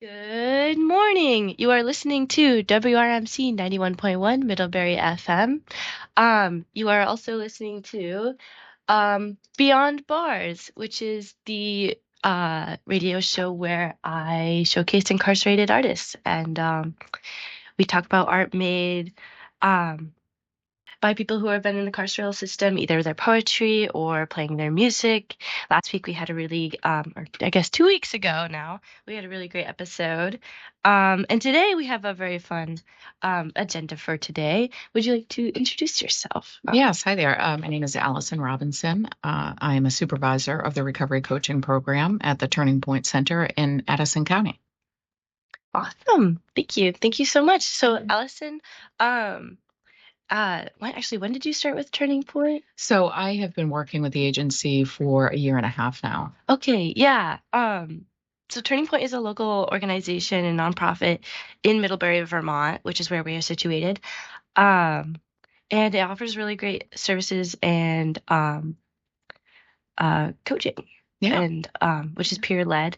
Good morning. You are listening to WRMC 91.1 Middlebury FM. You are also listening to Beyond Bars, which is the radio show where I showcase incarcerated artists, and we talk about art made um, by people who have been in the carceral system, either their poetry or playing their music. Last week we had a really, or I guess 2 weeks ago now, we had a really great episode. And today we have a very fun agenda for today. Would you like to introduce yourself? Yes, hi there. My name is Alison Robinson. I am a supervisor of the recovery coaching program at the Turning Point Center in Addison County. Awesome. Thank you. Thank you so much. So, Allison, when did you start with Turning Point? So I have been working with the agency for a year and a half now. Okay, yeah. So Turning Point is a local organization and nonprofit in Middlebury, Vermont, which is where we are situated. And it offers really great services and coaching, Yeah. and which is peer led.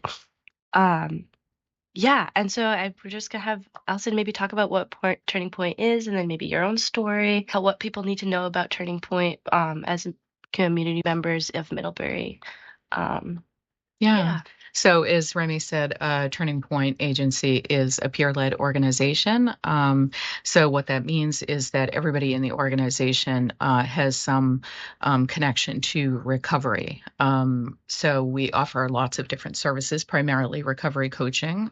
Yeah, and so we're just gonna have Alison maybe talk about what Turning Point is, and then maybe your own story, what people need to know about Turning Point as community members of Middlebury. Yeah. So as Remi said, Turning Point Agency is a peer-led organization. So what that means is that everybody in the organization has some connection to recovery. So we offer lots of different services, primarily recovery coaching,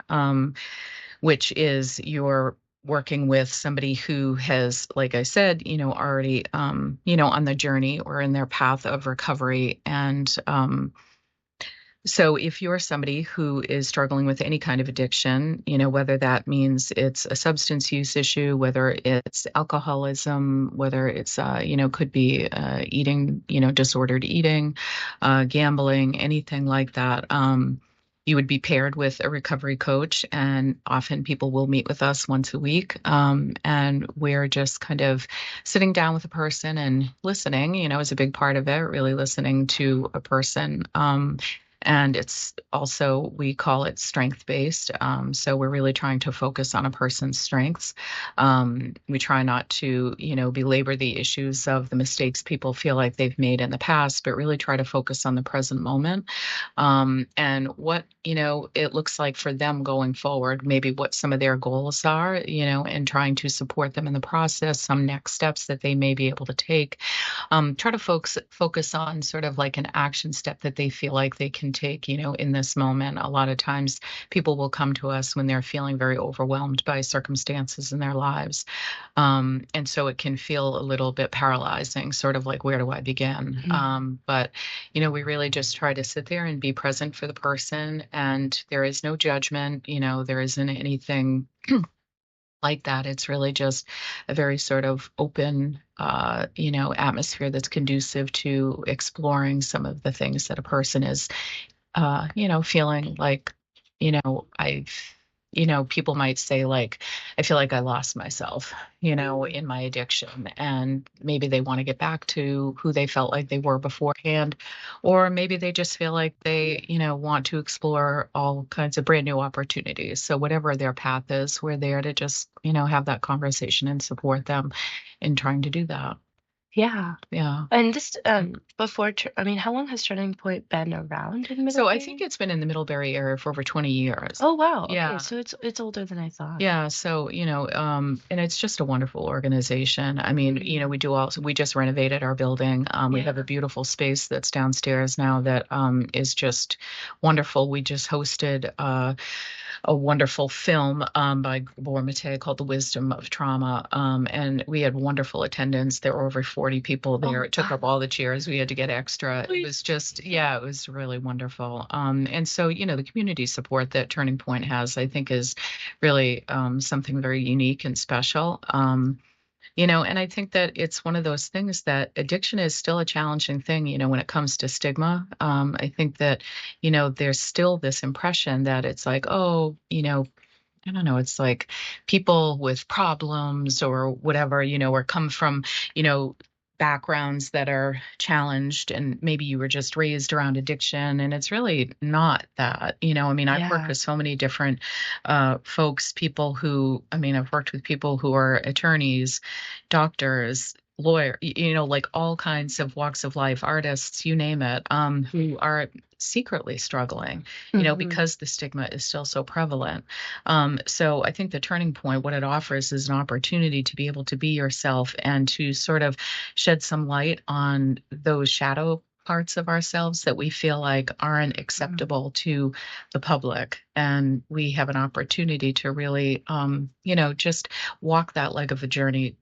which is you're working with somebody who has, like I said, already, on the journey or in their path of recovery. And so if you're somebody who is struggling with any kind of addiction, whether that means it's a substance use issue, whether it's alcoholism, whether it's, could be eating, disordered eating, gambling, anything like that, you would be paired with a recovery coach, and often people will meet with us once a week. And we're just kind of sitting down with a person and listening, is a big part of it, really listening to a person. And it's also, we call it strength-based. So we're really trying to focus on a person's strengths. We try not to, belabor the issues of the mistakes people feel like they've made in the past, but really try to focus on the present moment, and what, it looks like for them going forward, maybe what some of their goals are, and trying to support them in the process, some next steps that they may be able to take. Try to focus on sort of like an action step that they feel like they can take, in this moment. A lot of times people will come to us when they're feeling very overwhelmed by circumstances in their lives. And so it can feel a little bit paralyzing, sort of like, where do I begin? But, we really just try to sit there and be present for the person. And there is no judgment, there isn't anything like that. It's really just a very sort of open, atmosphere that's conducive to exploring some of the things that a person is, feeling like, I've, people might say, like, I feel like I lost myself, in my addiction, and maybe they want to get back to who they felt like they were beforehand, or maybe they just feel like they, want to explore all kinds of brand new opportunities. So whatever their path is, we're there to just, have that conversation and support them in trying to do that. Yeah. Yeah. And this, how long has Turning Point been around in So I Middlebury? think it's been in the Middlebury area for over 20 years. Oh, wow. Okay, Yeah. so it's older than I thought. Yeah. So, and it's just a wonderful organization. I mean, we just renovated our building. We have a beautiful space that's downstairs now that is just wonderful. We just hosted a wonderful film by Gabor Mate called The Wisdom of Trauma. And we had wonderful attendance. There were over 40 people there. It took up all the chairs. We had to get extra. It was just, it was really wonderful. And so, the community support that Turning Point has, I think, is really something very unique and special. And I think that it's one of those things that addiction is still a challenging thing, when it comes to stigma. I think that, there's still this impression that it's like, oh, I don't know, it's like people with problems or whatever, or come from, backgrounds that are challenged, and maybe you were just raised around addiction, and it's really not that. I mean, I've worked with so many different folks, people who, I mean, I've worked with people who are attorneys, doctors, lawyer, like all kinds of walks of life, artists, you name it, who are secretly struggling, because the stigma is still so prevalent. So I think the turning point, what it offers is an opportunity to be able to be yourself and to sort of shed some light on those shadow parts of ourselves that we feel like aren't acceptable to the public. And we have an opportunity to really, just walk that leg of a journey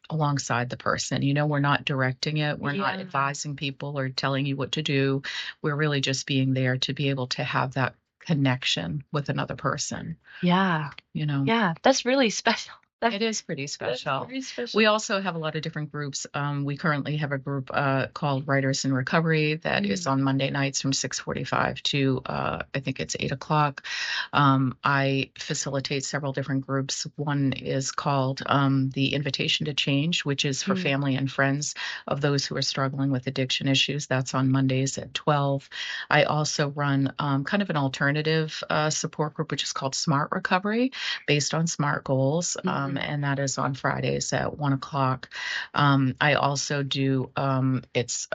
alongside the person. We're not directing it. We're not advising people or telling you what to do. We're really just being there to be able to have that connection with another person. Yeah. Yeah, that's really special. It is pretty special. Very special. We also have a lot of different groups. We currently have a group called Writers in Recovery that is on Monday nights from 6:45 to I think it's 8 o'clock. I facilitate several different groups. One is called the Invitation to Change, which is for family and friends of those who are struggling with addiction issues. That's on Mondays at 12. I also run kind of an alternative support group, which is called Smart Recovery, based on SMART goals. And that is on Fridays at 1 o'clock. I also do, it's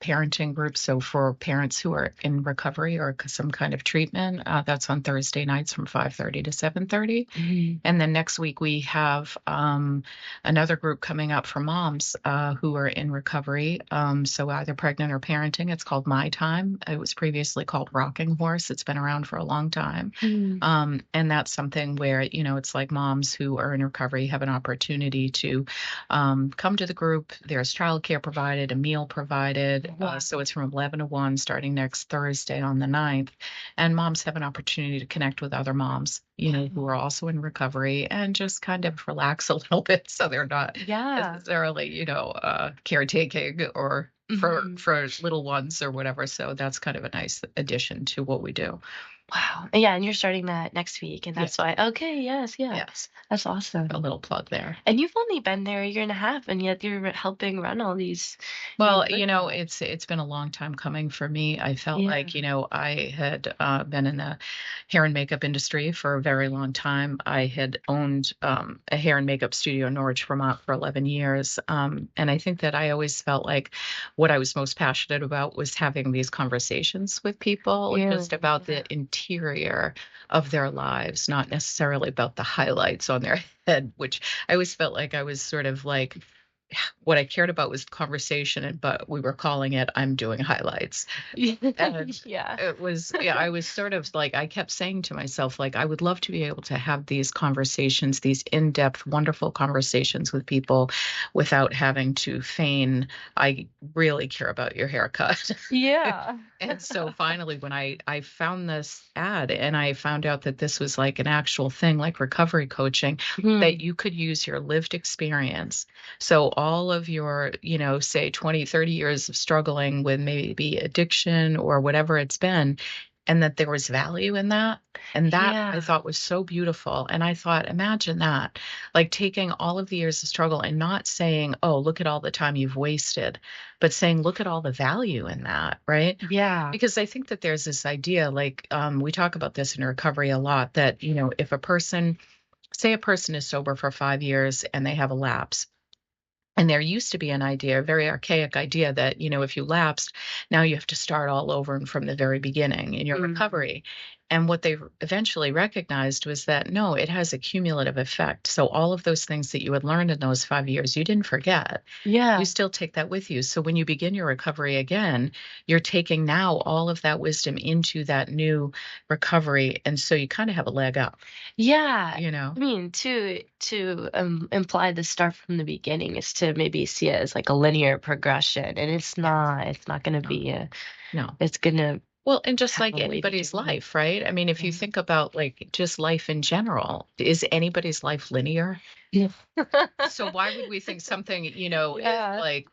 parenting groups. So for parents who are in recovery or some kind of treatment, that's on Thursday nights from 5:30 to 7:30. And then next week we have another group coming up for moms who are in recovery. So either pregnant or parenting. It's called My Time. It was previously called Rocking Horse. It's been around for a long time. And that's something where, it's like moms who are in recovery have an opportunity to come to the group. There's childcare provided, a meal provided. So it's from 11 to 1 starting next Thursday on the 9th. And moms have an opportunity to connect with other moms, who are also in recovery and just kind of relax a little bit so they're not necessarily, caretaking or for little ones or whatever. So that's kind of a nice addition to what we do. Wow. Yeah, and you're starting that next week, and that's why. Okay, yes. That's awesome. A little plug there. And you've only been there a year and a half, and yet you're helping run all these. Well, it's been a long time coming for me. I felt like, I had been in the hair and makeup industry for a very long time. I had owned a hair and makeup studio in Norwich, Vermont for 11 years. And I think that I always felt like what I was most passionate about was having these conversations with people, just about the interior of their lives, not necessarily about the highlights on their head, which I always felt like I was sort of like, what I cared about was conversation, but we were calling it, I'm doing highlights. And it was, I was sort of like, I kept saying to myself, like, I would love to be able to have these conversations, these in-depth, wonderful conversations with people without having to feign, I really care about your haircut. And so finally, when I found this ad and I found out that this was like an actual thing, like recovery coaching, that you could use your lived experience. So all of your, say 20, 30 years of struggling with maybe addiction or whatever it's been, and that there was value in that. And that I thought was so beautiful. And I thought, imagine that, like taking all of the years of struggle and not saying, oh, look at all the time you've wasted, but saying, look at all the value in that, right? Yeah. Because I think that there's this idea, like we talk about this in recovery a lot, that, if a person is sober for 5 years and they have a lapse, and there used to be an idea, a very archaic idea that, if you lapsed, now you have to start all over and from the very beginning in your recovery. And what they eventually recognized was that, no, it has a cumulative effect. So all of those things that you had learned in those 5 years, you didn't forget. You still take that with you. So when you begin your recovery again, you're taking now all of that wisdom into that new recovery. And so you kind of have a leg up. I mean, to imply the start from the beginning is to maybe see it as like a linear progression, and it's not going to be it's going to. Well, and just like anybody's life, right? I mean, if you think about like just life in general, is anybody's life linear? So why would we think something, is like,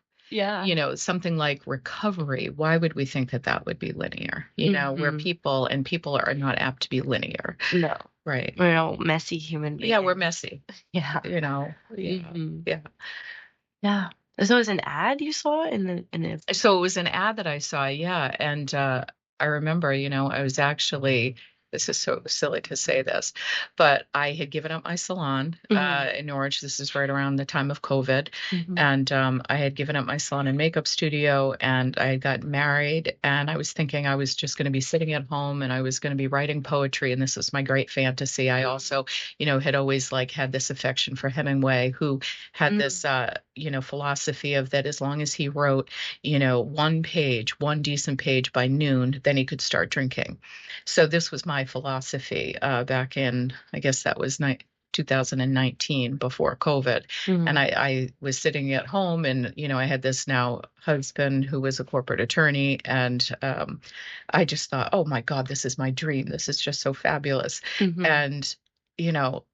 something like recovery, why would we think that that would be linear? Where people are not apt to be linear. No. Right. We're all messy human beings. Yeah, we're messy. Yeah. Yeah. Yeah. So it was an ad you saw So it was an ad that I saw, yeah. And I remember, I was actually, this is so silly to say this, but I had given up my salon in Norwich. This is right around the time of COVID. And I had given up my salon and makeup studio, and I had gotten married, and I was thinking I was just going to be sitting at home and I was going to be writing poetry. And this was my great fantasy. I also, had always like had this affection for Hemingway, who had this, philosophy of that as long as he wrote, one decent page by noon, then he could start drinking. So this was my philosophy back in, I guess that was 2019 before COVID. And I was sitting at home, and, I had this now husband who was a corporate attorney. And I just thought, oh my God, this is my dream. This is just so fabulous. And,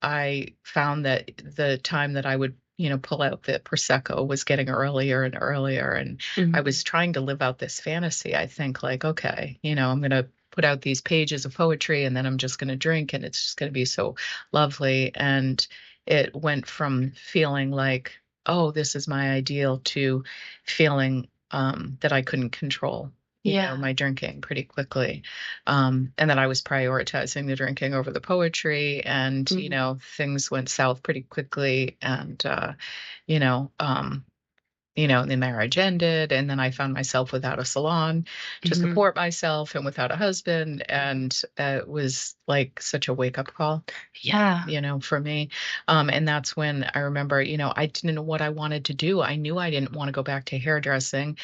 I found that the time that I would pull out the Prosecco was getting earlier and earlier. And I was trying to live out this fantasy. I think like, okay, I'm going to put out these pages of poetry and then I'm just going to drink and it's just going to be so lovely. And it went from feeling like, oh, this is my ideal to feeling that I couldn't control my drinking pretty quickly. And that I was prioritizing the drinking over the poetry, and, things went south pretty quickly. And, the marriage ended, and then I found myself without a salon to support myself and without a husband. And it was like such a wake-up call. Yeah. For me. And that's when I remember, I didn't know what I wanted to do. I knew I didn't want to go back to hairdressing.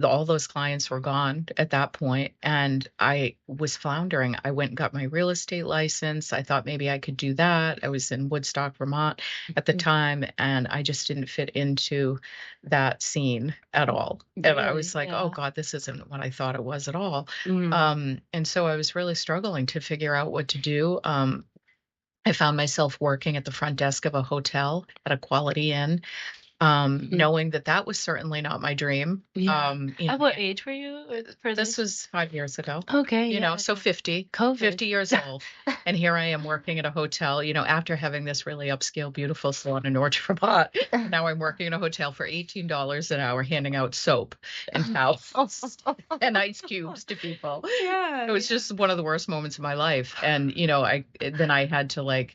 All those clients were gone at that point, and I was floundering. I went and got my real estate license. I thought maybe I could do that. I was in Woodstock, Vermont at the time, and I just didn't fit into that scene at all. And I was like, oh God, this isn't what I thought it was at all. And so I was really struggling to figure out what to do. I found myself working at the front desk of a hotel at a Quality Inn. Knowing that was certainly not my dream. At what age were you for this? Was 5 years ago. Okay. So 50, COVID. 50 years old. And here I am working at a hotel, after having this really upscale, beautiful salon in Norwich, Vermont. Now I'm working in a hotel for $18 an hour, handing out soap and towels and ice cubes to people. Yeah. It was just one of the worst moments of my life. And, I had to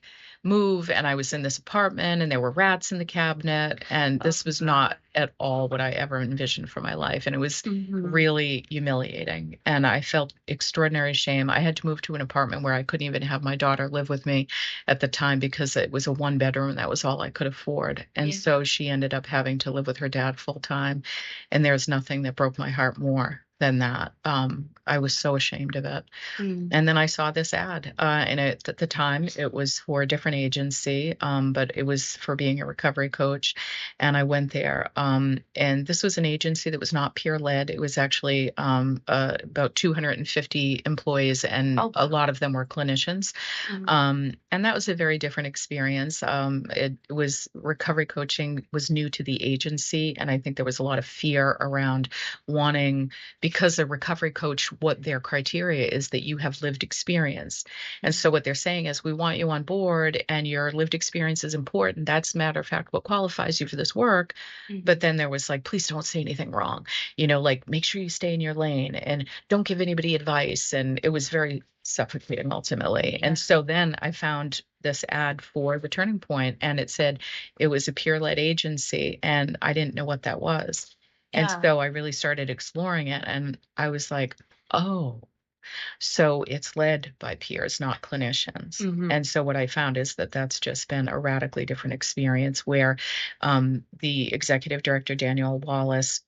move, and I was in this apartment and there were rats in the cabinet, and this was not at all what I ever envisioned for my life. And it was really humiliating, and I felt extraordinary shame. I had to move to an apartment where I couldn't even have my daughter live with me at the time because it was a 1-bedroom and that was all I could afford. And so she ended up having to live with her dad full time. And there's nothing that broke my heart more than that. I was so ashamed of it. And then I saw this ad, and at the time it was for a different agency, but it was for being a recovery coach. And I went there, and this was an agency that was not peer-led. It was actually about 250 employees, and a lot of them were clinicians. And that was a very different experience. It was recovery coaching was new to the agency, and I think there was a lot of fear around wanting, because a recovery coach, what their criteria is that you have lived experience. And so what they're saying is, we want you on board and your lived experience is important. That's, matter of fact, what qualifies you for this work. But then there was please don't say anything wrong. Make sure you stay in your lane and don't give anybody advice. And it was very suffocating ultimately. And so then I found this ad for the Turning Point, and it said it was a peer-led agency, and I didn't know what that was. And so I really started exploring it, and I was like, oh, so it's led by peers, not clinicians. And so what I found is that that's just been a radically different experience, where the executive director, Danielle Wallace,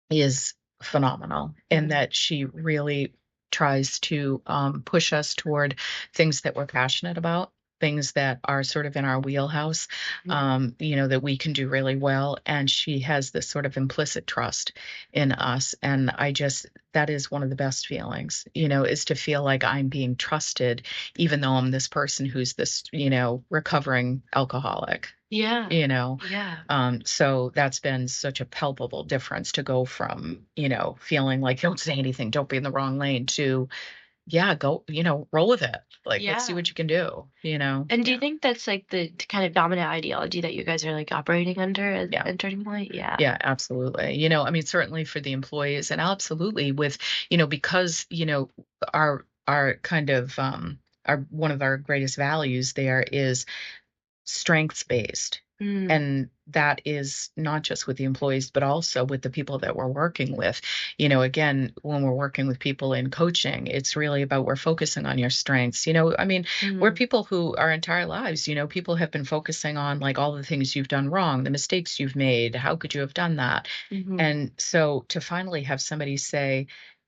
is phenomenal in that she really tries to push us toward things that we're passionate about, things that are sort of in our wheelhouse, that we can do really well. And she has this sort of implicit trust in us. And that is one of the best feelings, is to feel like I'm being trusted, even though I'm this person who's this, recovering alcoholic. So that's been such a palpable difference to go from, feeling like don't say anything, don't be in the wrong lane, to go, roll with it. Like, let's see what you can do, And do you think that's like the kind of dominant ideology that you guys are like operating under at Turning Point? Yeah. Yeah, absolutely. I mean, certainly for the employees and absolutely with, because, our kind of, our one of our greatest values there is strengths based. And that is not just with the employees, but also with the people that we're working with. Again, when we're working with people in coaching, it's really about we're focusing on your strengths. I mean, we're people who our entire lives, people have been focusing on like all the things you've done wrong, the mistakes you've made. How could you have done that? And so to finally have somebody say,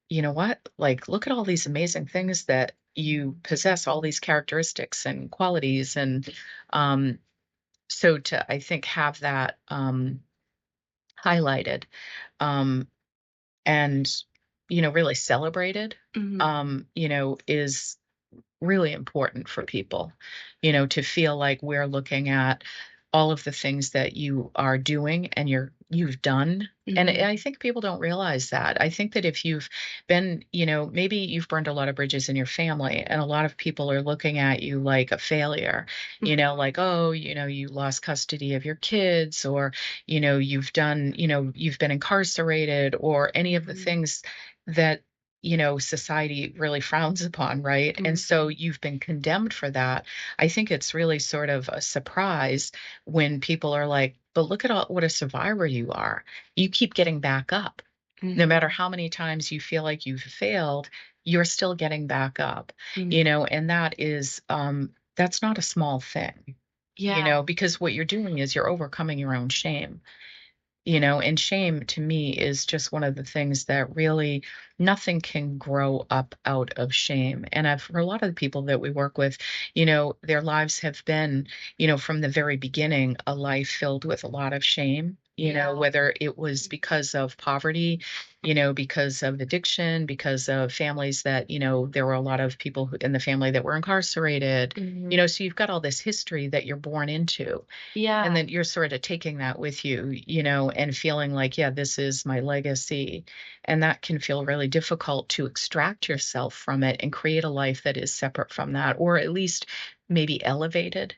you know what, like, look at all these amazing things that you possess, all these characteristics and qualities. And, so to, I think, have that highlighted and, really celebrated, is really important for people, to feel like we're looking at all of the things that you are doing and you've done. And I think people don't realize that. I think that if you've been, maybe you've burned a lot of bridges in your family and a lot of people are looking at you like a failure, like, oh, you lost custody of your kids, or, you've done, you've been incarcerated, or any of the things that society really frowns upon, right? And so you've been condemned for that. I think it's really sort of a surprise when people are like, but look at what a survivor you are. You keep getting back up. No matter how many times you feel like you've failed, you're still getting back up, and that is, that's not a small thing, because what you're doing is you're overcoming your own shame. And shame to me is just one of the things that really nothing can grow up out of shame. And for a lot of the people that we work with, their lives have been, from the very beginning, a life filled with a lot of shame. Whether it was because of poverty, because of addiction, because of families that, there were a lot of people in the family that were incarcerated, so you've got all this history that you're born into. And then you're sort of taking that with you, and feeling like, yeah, this is my legacy. And that can feel really difficult to extract yourself from it and create a life that is separate from that, or at least maybe elevated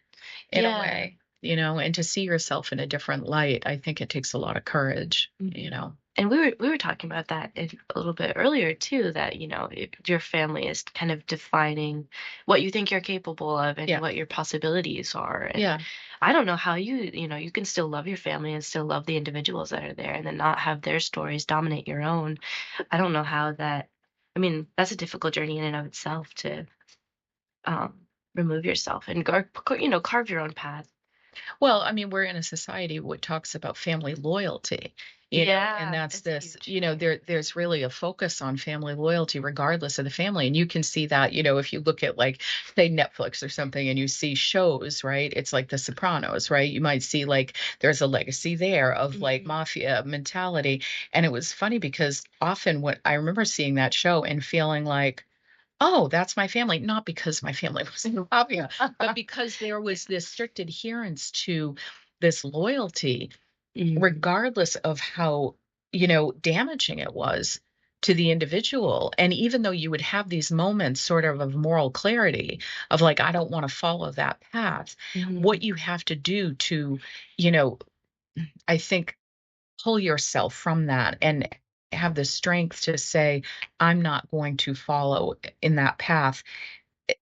in a way. And to see yourself in a different light, I think it takes a lot of courage, And we were talking about that a little bit earlier too, that, your family is kind of defining what you think you're capable of and what your possibilities are. And I don't know how you can still love your family and still love the individuals that are there and then not have their stories dominate your own. I don't know how that, I mean, that's a difficult journey in and of itself to remove yourself and carve your own path. Well, I mean, we're in a society what talks about family loyalty, and that's this, there's really a focus on family loyalty regardless of the family. And you can see that, if you look at like, say, Netflix or something and you see shows, right? It's like The Sopranos, right? You might see like there's a legacy there of like mafia mentality. And it was funny because often what I remember seeing that show and feeling like, oh, that's my family. Not because my family was in the mafia, but because there was this strict adherence to this loyalty, regardless of how, damaging it was to the individual. And even though you would have these moments sort of moral clarity of like, I don't want to follow that path, what you have to do to, I think, pull yourself from that and have the strength to say, I'm not going to follow in that path.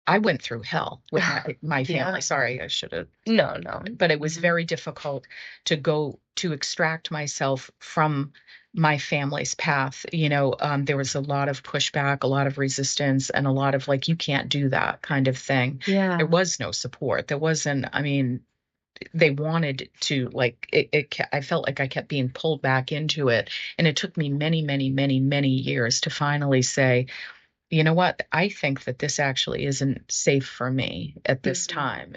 I went through hell with my family. Sorry, I should have. No. But it was very difficult to go to extract myself from my family's path. There was a lot of pushback, a lot of resistance, and a lot of like, you can't do that kind of thing. Yeah. There was no support. There wasn't, I mean, they wanted to like I felt like I kept being pulled back into it, and it took me many, many, many, many years to finally say, you know what, I think that this actually isn't safe for me at this time.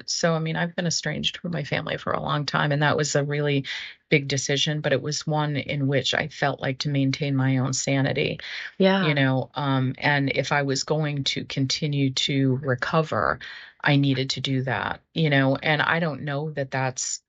So I mean, I've been estranged from my family for a long time, and that was a really big decision, but it was one in which I felt like, to maintain my own sanity, and if I was going to continue to recover, I needed to do that, and I don't know that that's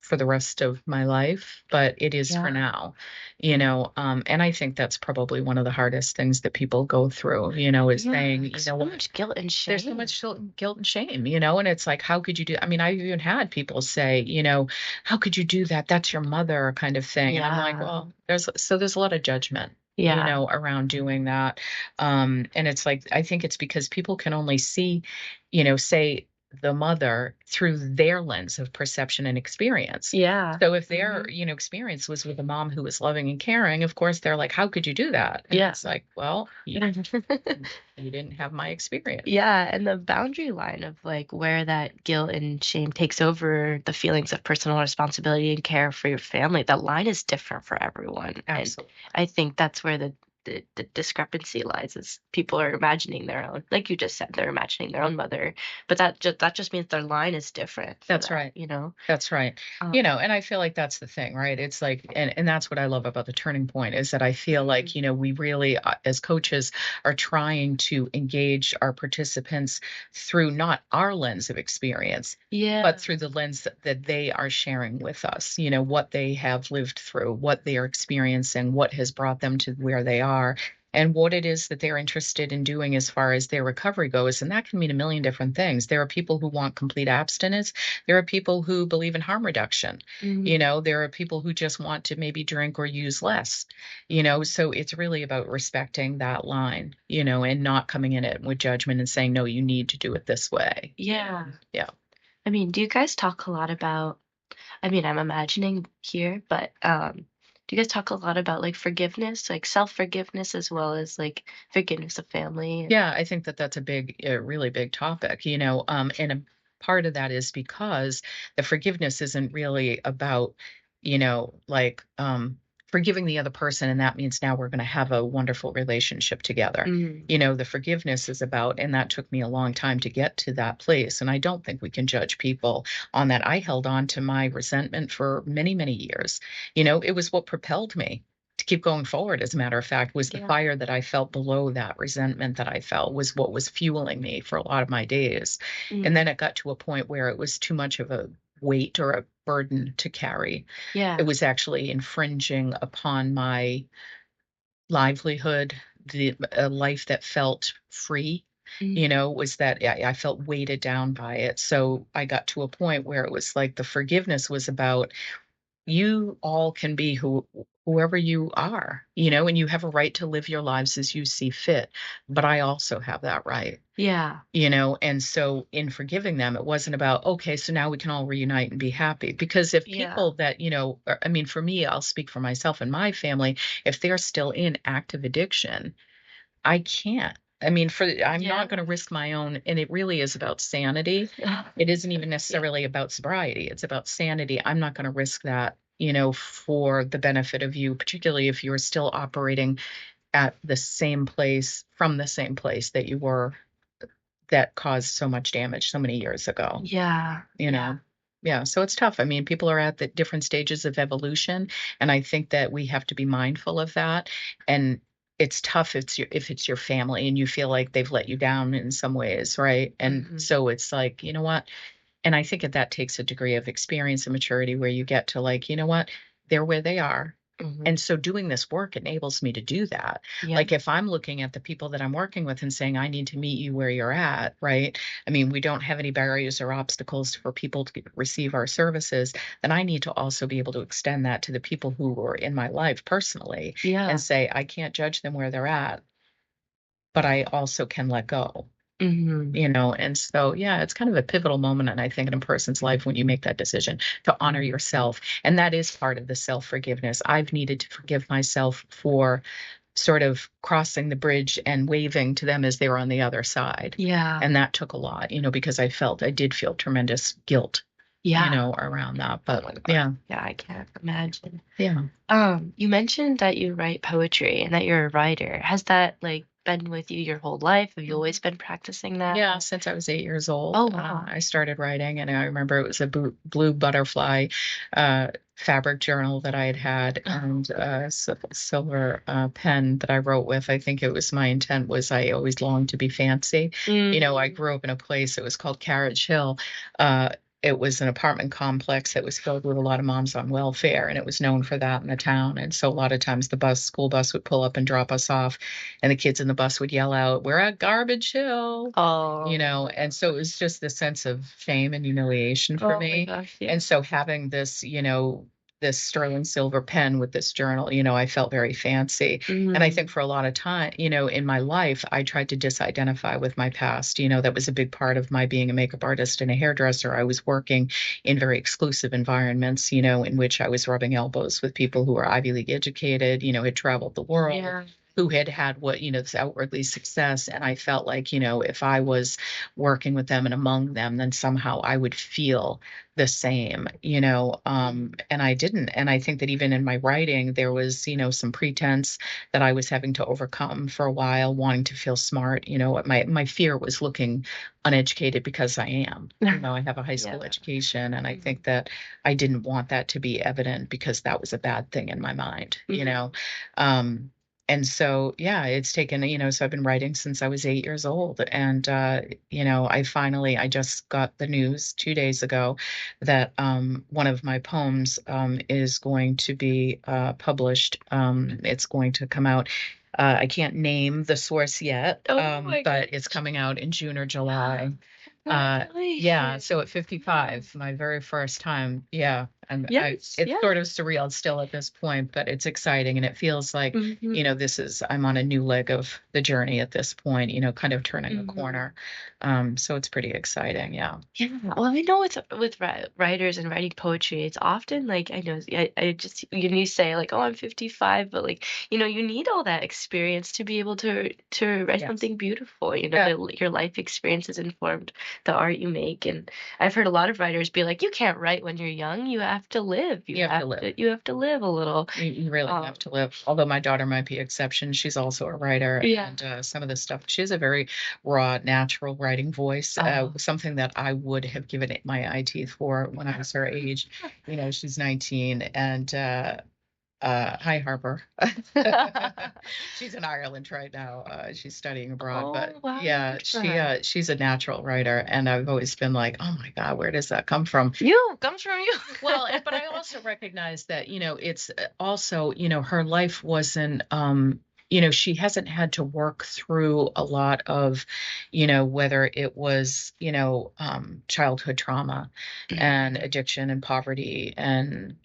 for the rest of my life, but it is for now, you know. And I think that's probably one of the hardest things that people go through, you know, is saying, you know, so much guilt and shame. There's so much guilt and shame, you know, and it's like, how could you do? I mean, I've even had people say, you know, how could you do that? That's your mother, kind of thing. And I'm like, well, there's a lot of judgment, you know, around doing that. And it's like, I think it's because people can only see, you know, say the mother through their lens of perception and experience. Yeah. So if their, you know, experience was with a mom who was loving and caring, of course, they're like, how could you do that? And it's like, well, you didn't have my experience. Yeah, and the boundary line of like where that guilt and shame takes over the feelings of personal responsibility and care for your family, that line is different for everyone. Absolutely. And I think that's where the discrepancy lies, is people are imagining their own, like you just said, they're imagining their own mother, but that just means their line is different. That's right. You know, that's right. You know, and I feel like that's the thing, right? It's like, and that's what I love about the turning point, is that I feel like, you know, we really, as coaches, are trying to engage our participants through not our lens of experience, but through the lens that they are sharing with us, you know, what they have lived through, what they are experiencing, what has brought them to where they are, and what it is that they're interested in doing as far as their recovery goes. And that can mean a million different things. There are people who want complete abstinence. There are people who believe in harm reduction. You know, there are people who just want to maybe drink or use less, you know, so it's really about respecting that line, you know, and not coming in it with judgment and saying, no, you need to do it this way. Yeah. I mean, do you guys talk a lot about, I mean, I'm imagining here, but do you guys talk a lot about like forgiveness, like self-forgiveness, as well as like forgiveness of family? Yeah, I think that that's a really big topic, you know, and a part of that is because the forgiveness isn't really about, you know, like forgiving the other person, and that means now we're going to have a wonderful relationship together. You know, the forgiveness is about, and that took me a long time to get to that place, and I don't think we can judge people on that. I held on to my resentment for many, many years. You know, it was what propelled me to keep going forward. As a matter of fact, was the fire that I felt below that resentment that I felt was what was fueling me for a lot of my days. And then it got to a point where it was too much of a weight or a burden to carry. It was actually infringing upon my livelihood, a life that felt free. You know, was that I felt weighted down by it. So I got to a point where it was like the forgiveness was about, you all can be whoever you are, you know, and you have a right to live your lives as you see fit. But I also have that right. You know, and so in forgiving them, it wasn't about, okay, so now we can all reunite and be happy. Because if people that, you know, I mean, for me, I'll speak for myself and my family, if they're still in active addiction, I can't. I mean, I'm not going to risk my own, and it really is about sanity. It isn't even necessarily about sobriety. It's about sanity. I'm not going to risk that, you know, for the benefit of you, particularly if you're still operating at the same place, from the same place that you were, that caused so much damage so many years ago. You know? Yeah. So it's tough. I mean, people are at the different stages of evolution, and I think that we have to be mindful of that. And it's tough if it's your family and you feel like they've let you down in some ways, right? And so it's like, you know what? And I think that takes a degree of experience and maturity where you get to like, you know what? They're where they are. And so doing this work enables me to do that. Like if I'm looking at the people that I'm working with and saying, I need to meet you where you're at, right? I mean, we don't have any barriers or obstacles for people to receive our services. Then I need to also be able to extend that to the people who are in my life personally and say, I can't judge them where they're at, but I also can let go. You know, and so, yeah, it's kind of a pivotal moment, and I think in a person's life when you make that decision to honor yourself. And that is part of the self-forgiveness. I've needed to forgive myself for sort of crossing the bridge and waving to them as they were on the other side. And that took a lot, you know, because I did feel tremendous guilt, you know, around that. But I can't imagine. Yeah. You mentioned that you write poetry and that you're a writer. Has that like been with you your whole life? Have you always been practicing that? Yeah, since I was 8 years old. Oh, wow. I started writing, and I remember it was a blue butterfly fabric journal that I had and a silver pen that I wrote with. I think it was, my intent was, I always longed to be fancy. You know, I grew up in a place that was called Carriage Hill. it was an apartment complex that was filled with a lot of moms on welfare, and it was known for that in the town. And so a lot of times the school bus would pull up and drop us off, and the kids in the bus would yell out, "We're at Garbage Hill." Oh. And so it was just this sense of shame and humiliation for me. My gosh, yeah. And so having this, this sterling silver pen with this journal, I felt very fancy. And I think for a lot of time, in my life, I tried to disidentify with my past. That was a big part of my being a makeup artist and a hairdresser. I was working in very exclusive environments, in which I was rubbing elbows with people who were Ivy League educated, had traveled the world. Yeah. Who had what, this outwardly success. And I felt like, if I was working with them and among them, then somehow I would feel the same, and I didn't. And I think that even in my writing, there was, some pretense that I was having to overcome for a while, wanting to feel smart. My fear was looking uneducated because I am. I have a high school education, and I think that I didn't want that to be evident because that was a bad thing in my mind, And so, yeah, it's taken, so I've been writing since I was 8 years old. And, I just got the news 2 days ago that one of my poems is going to be published. It's going to come out. I can't name the source yet, but it's coming out in June or July. Yeah, so at 55, my very first time, and it's sort of surreal still at this point, but it's exciting, and it feels like, I'm on a new leg of the journey at this point, kind of turning the corner. So it's pretty exciting, yeah. Well, I know with writers and writing poetry, it's often like, I know, I just, you say like, oh, I'm 55, but like, you need all that experience to be able to write something beautiful, your life experience has informed the art you make. And I've heard a lot of writers be like, you can't write when you're young, you have to live. You have to live a little. You really have to live. Although my daughter might be exception, she's also a writer. Yeah. And some of the stuff, she has a very raw, natural writing voice, something that I would have given it my eye teeth for when I was her age. She's 19, and hi, Harper. She's in Ireland right now. She's studying abroad, but wow, she's a natural writer, and I've always been like, oh my God, where does that come from? Comes from you. Well, but I also recognize that, it's also, her life wasn't, she hasn't had to work through a lot of, whether it was, childhood trauma and addiction and poverty, and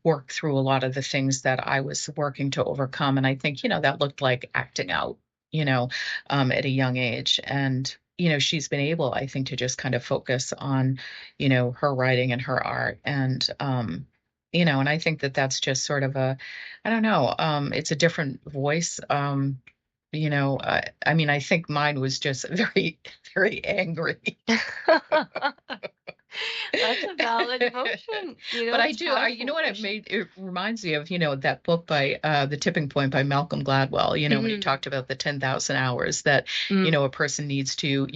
work through a lot of the things that I was working to overcome. And I think, that looked like acting out, at a young age. And, she's been able, I think, to just kind of focus on, her writing and her art. And, and I think that that's just sort of I don't know, it's a different voice. I think mine was just very, very angry. That's a valid emotion. But I do, what it reminds me of, that book by The Tipping Point by Malcolm Gladwell, when he talked about the 10,000 hours that, a person needs to,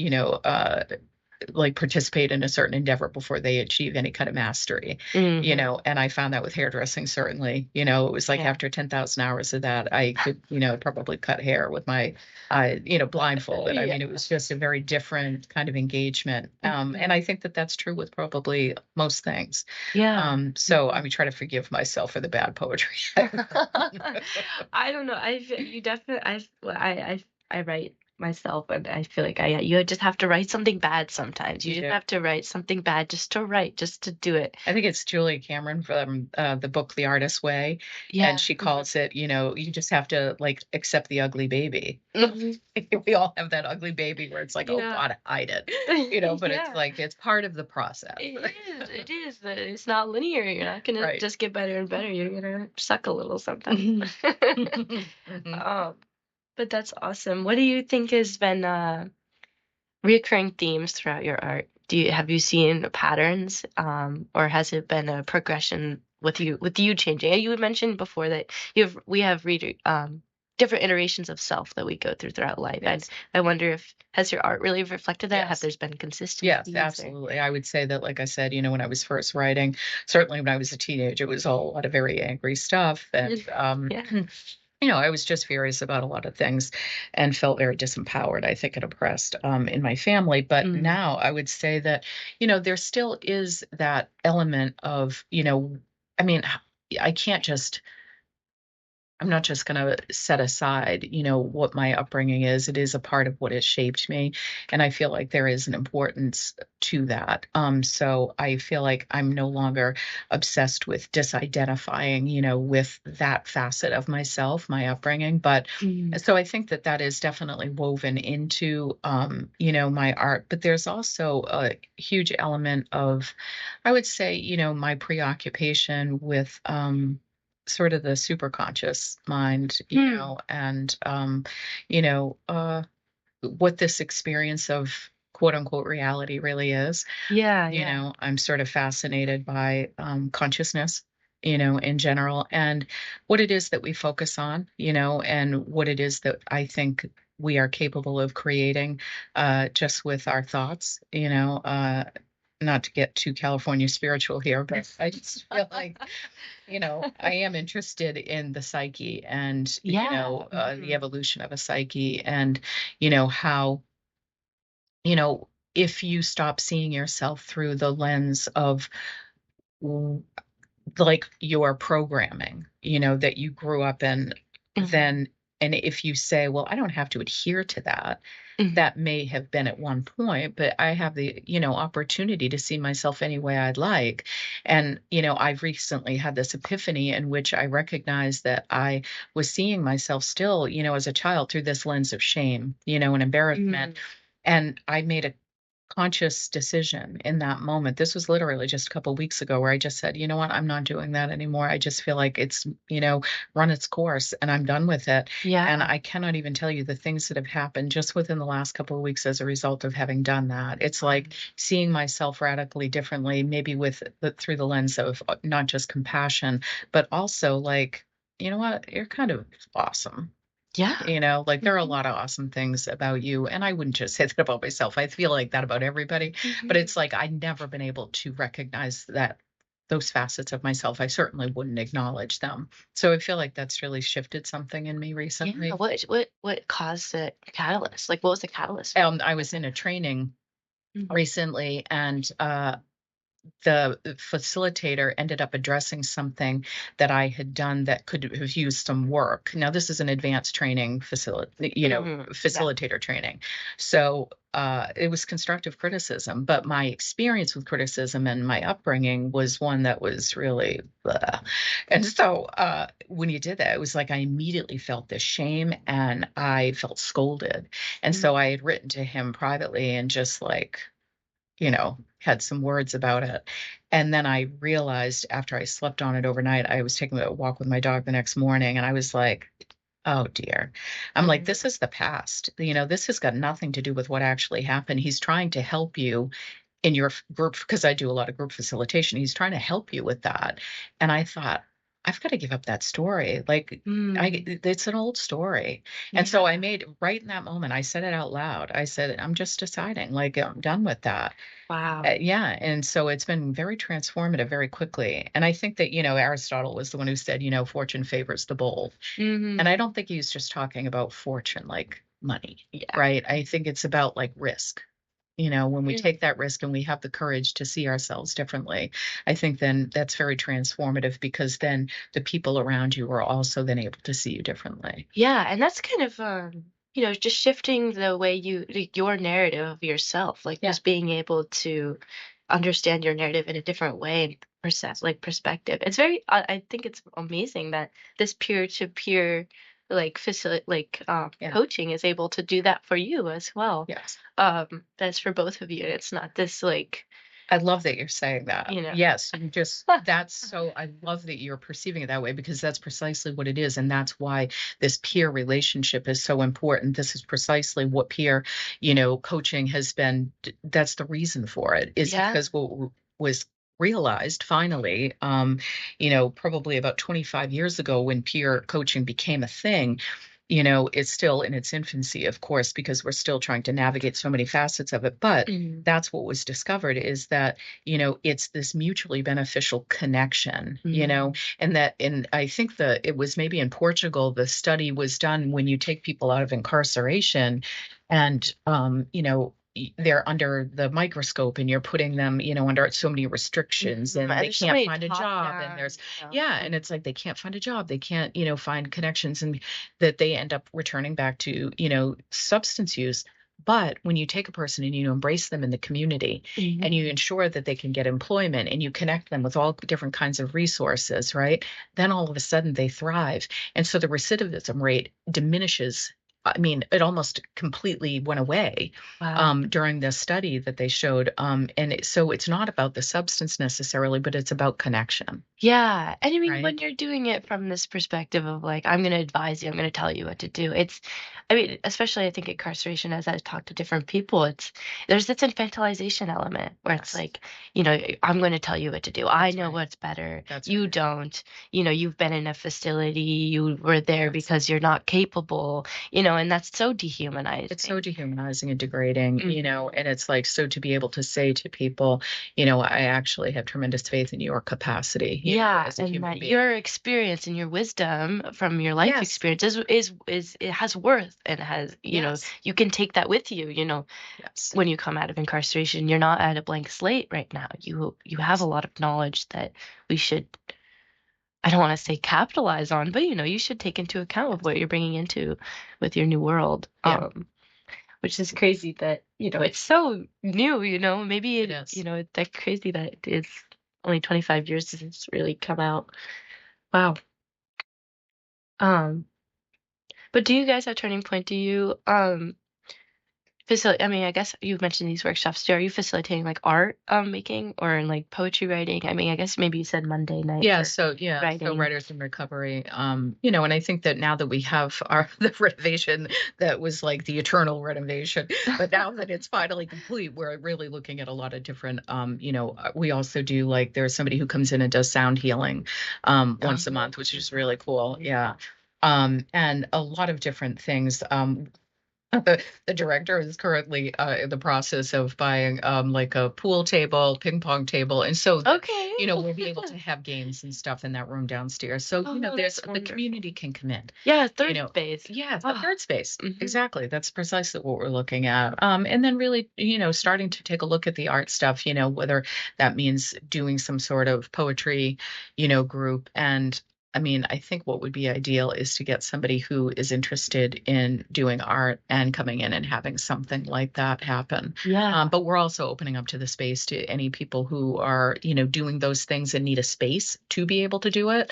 like participate in a certain endeavor before they achieve any kind of mastery, and I found that with hairdressing, certainly, it was like after 10,000 hours of that, I could, probably cut hair with my, blindfolded. I mean, it was just a very different kind of engagement. And I think that that's true with probably most things. Yeah. So I try to forgive myself for the bad poetry. I don't know. I write myself, and I feel like you just have to write something bad sometimes. You just have to write something bad just to do it. I think it's Julia Cameron from the book The Artist's Way, and she calls it, you just have to like accept the ugly baby. We all have that ugly baby where it's like, oh God, hide it, but it's like it's part of the process. It is. It's not linear. You're not gonna just get better and better. You're gonna suck a little sometimes. But that's awesome. What do you think has been reoccurring themes throughout your art? Have you seen patterns, or has it been a progression with you changing? You had mentioned before that we have different iterations of self that we go throughout life. Yes. I wonder has your art really reflected that? Yes. Have there's been consistency? Yes, absolutely. I would say that, like I said, when I was first writing, certainly when I was a teenager, it was a lot of very angry stuff, and I was just furious about a lot of things and felt very disempowered, I think, and oppressed in my family. But now I would say that, there still is that element of, I mean, I can't just I'm not just going to set aside, what my upbringing is. It is a part of what has shaped me. And I feel like there is an importance to that. So I feel like I'm no longer obsessed with disidentifying, with that facet of myself, my upbringing. But so I think that that is definitely woven into, my art. But there's also a huge element of, I would say, my preoccupation with, sort of the superconscious mind, and what this experience of quote unquote reality really is. I'm sort of fascinated by consciousness, in general, and what it is that we focus on, and what it is that I think we are capable of creating just with our thoughts, not to get too California spiritual here, but I just feel like, I am interested in the psyche and, the evolution of a psyche and, how, if you stop seeing yourself through the lens of like your programming, that you grew up in, then, and if you say, well, I don't have to adhere to that, that may have been at one point, but I have the, opportunity to see myself any way I'd like. And, I've recently had this epiphany in which I recognized that I was seeing myself still, as a child through this lens of shame, and embarrassment. And I made a conscious decision in that moment. This was literally just a couple of weeks ago where I just said, you know what, I'm not doing that anymore. I just feel like it's, run its course and I'm done with it. And I cannot even tell you the things that have happened just within the last couple of weeks as a result of having done that. It's like seeing myself radically differently, maybe through the lens of not just compassion, but also like, you know what, you're kind of awesome. Like there are a lot of awesome things about you. And I wouldn't just say that about myself. I feel like that about everybody. But it's like I've never been able to recognize that those facets of myself. I certainly wouldn't acknowledge them. So I feel like that's really shifted something in me recently. What caused the catalyst? Like what was the catalyst? I was in a training recently, and the facilitator ended up addressing something that I had done that could have used some work. Now, this is an advanced training facilitator training. So it was constructive criticism, but my experience with criticism and my upbringing was one that was really blah. And so when you did that, it was like I immediately felt this shame and I felt scolded. And so I had written to him privately and just like, had some words about it. And then I realized after I slept on it overnight, I was taking a walk with my dog the next morning and I was like, oh dear. I'm like, this is the past. This has got nothing to do with what actually happened. He's trying to help you in your group, because I do a lot of group facilitation. He's trying to help you with that. And I thought, I've got to give up that story. Like, it's an old story. And so I made, right in that moment, I said it out loud. I said, I'm just deciding, like, I'm done with that. Wow. Yeah. And so it's been very transformative very quickly. And I think that, Aristotle was the one who said, fortune favors the bold. And I don't think he was just talking about fortune, like money, right? I think it's about like risk. When we take that risk and we have the courage to see ourselves differently, I think then that's very transformative, because then the people around you are also then able to see you differently. Yeah. And that's kind of, just shifting the way your narrative of yourself, like just being able to understand your narrative in a different way, perspective. It's very, I think it's amazing that this peer-to-peer coaching is able to do that for you as well. Yes. That's for both of you. It's not this like, I love that you're saying that. Yes, I love that you're perceiving it that way, because that's precisely what it is. And that's why this peer relationship is so important. This is precisely what peer, coaching has been. That's the reason for it, is because what was realized finally, probably about 25 years ago when peer coaching became a thing, it's still in its infancy, of course, because we're still trying to navigate so many facets of it. But that's what was discovered, is that, it's this mutually beneficial connection, and I think that it was maybe in Portugal, the study was done when you take people out of incarceration and, they're under the microscope and you're putting them, under so many restrictions and they can't find a job. And there's, and it's like they can't find a job. They can't, find connections, and that they end up returning back to, substance use. But when you take a person and you embrace them in the community and you ensure that they can get employment and you connect them with all different kinds of resources, right? Then all of a sudden they thrive. And so the recidivism rate diminishes. I mean, it almost completely went away during this study that they showed. So it's not about the substance necessarily, but it's about connection. Yeah. And I mean, when you're doing it from this perspective of like, I'm going to advise you, I'm going to tell you what to do. Especially I think incarceration, as I've talked to different people, there's this infantilization element where it's like, I'm going to tell you what to do. I know what's better. You don't, you've been in a facility, you were there because you're not capable, and that's so dehumanizing. It's so dehumanizing and degrading, and it's like, so to be able to say to people, I actually have tremendous faith in your capacity. As a human being. Your experience and your wisdom from your life experience is it has worth, and has, you can take that with you, when you come out of incarceration. You're not at a blank slate right now. You have a lot of knowledge that we should, I don't want to say capitalize on, but you should take into account of what you're bringing into with your new world. Which is crazy that, it's so new, maybe it is, it's that crazy that it's only 25 years since it's really come out. Wow. But do you guys at Turning Point, do you I guess you've mentioned these workshops. Are you facilitating like art making or like poetry writing? I mean, I guess maybe you said Monday night. So Writers in Recovery. And I think that now that we have the renovation that was like the eternal renovation, but now that it's finally complete, we're really looking at a lot of different. We also do, like, there's somebody who comes in and does sound healing once a month, which is really cool. Yeah. And a lot of different things. The director is currently in the process of buying like a pool table, ping pong table, and so we'll be able to have games and stuff in that room downstairs. So there's the community can come in. Yeah, third space. Yeah, a third space. Exactly. That's precisely what we're looking at. And then really, starting to take a look at the art stuff. Whether that means doing some sort of poetry, group. And I mean, I think what would be ideal is to get somebody who is interested in doing art and coming in and having something like that happen. Yeah. But we're also opening up to the space to any people who are, doing those things and need a space to be able to do it.